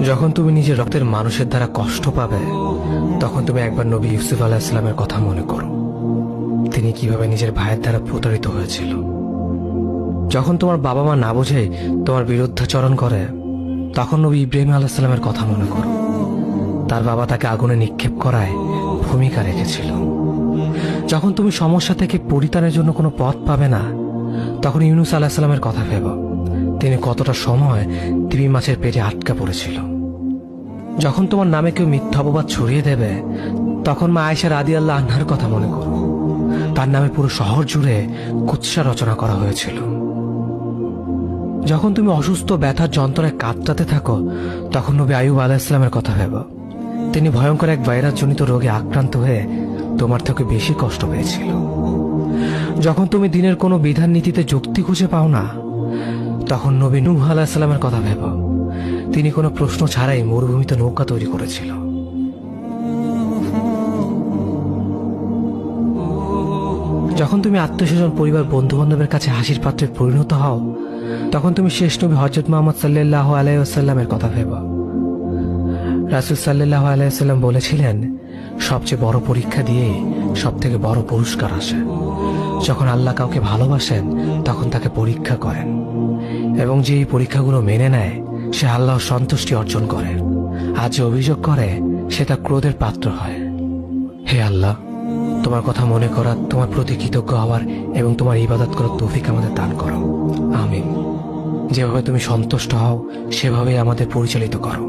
যখন তুমি নিজের রক্তের মানুষের দ্বারা কষ্ট পাবে, তখন তুমি একবার নবী ইউসুফ আলাইহিস সালামের কথা মনে করো। তিনি কিভাবে নিজের ভাইয়ের দ্বারা প্রতারিত হয়েছিল। যখন তোমার বাবা মা না বুঝে তোমার বিরুদ্ধাচরণ করে, তখন নবী ইব্রাহিম আলাইহিস সালামের কথা মনে করো। তার বাবা তাকে আগুনে নিক্ষেপ করায় ভূমিকা রেখেছিল। যখন তুমি সমস্যা থেকে পরিত্রাণের জন্য কোনো পথ পাবে না, তখন ইউনুস আলাইহিস সালামের কথা ভেবো। তিনি কতটা সময় তিমি মাছের পেটে আটকা পড়েছিল। যখন তোমার নামে কেউ মিথ্যা অপবাদ ছড়িয়ে দেবে, তখন মা আয়েশা রাদিয়াল্লাহু আনহার কথা মনে করো। তার নামে পুরো শহর জুড়ে কুৎসা রচনা করা হয়েছিল। যখন তুমি অসুস্থ ব্যথার যন্ত্রণায় কাতরাতে থাকো, তখন নবী আইয়ুব আলাইহিস সালামের কথা ভেবো। তিনি ভয়ঙ্কর এক ভাইরাসজনিত রোগে আক্রান্ত হয়ে তোমার থেকে বেশি কষ্ট পেয়েছিল। যখন তুমি দিনের কোনো বিধান নীতিতে যুক্তি খুঁজে পাও না, তখন নবী নূহ আলাইহিস সালামের কথা ভেবো। তিনি কোনো প্রশ্ন ছাড়াই মরুভূমিতে নৌকা তৈরি করেছিল। যখন তুমি আত্মীয়স্বজন, পরিবার, বন্ধু বান্ধবের কাছে হাসির পাত্রে পরিণত হও, তখন তুমি শেষ নবী হযরত মুহাম্মদ সাল্লাল্লাহু আলাইহি ওয়াসাল্লামের কথা ভেবো। রাসূল সাল্লাল্লাহু আলাইহি ওয়াসাল্লাম বলেছিলেন, সবচেয়ে বড় পরীক্ষা দিয়ে সবথেকে বড় পুরস্কার আসে। যখন আল্লাহ কাউকে ভালোবাসেন, তখন তাকে পরীক্ষা করেন, এবং যে এই পরীক্ষাগুলো মেনে নেয়, সে আল্লাহর সন্তুষ্টি অর্জন করে। আর যে অভিযোগ করে, সে তার ক্রোধের পাত্র হয়। হে আল্লাহ, তোমার কথা মনে করা, তোমার প্রতি কৃতজ্ঞ হওয়ার এবং তোমার ইবাদত করার তৌফিক আমাদের দান করো। আমিন। যেভাবে তুমি সন্তুষ্ট হও, সেভাবেই আমাদের পরিচালিত করো।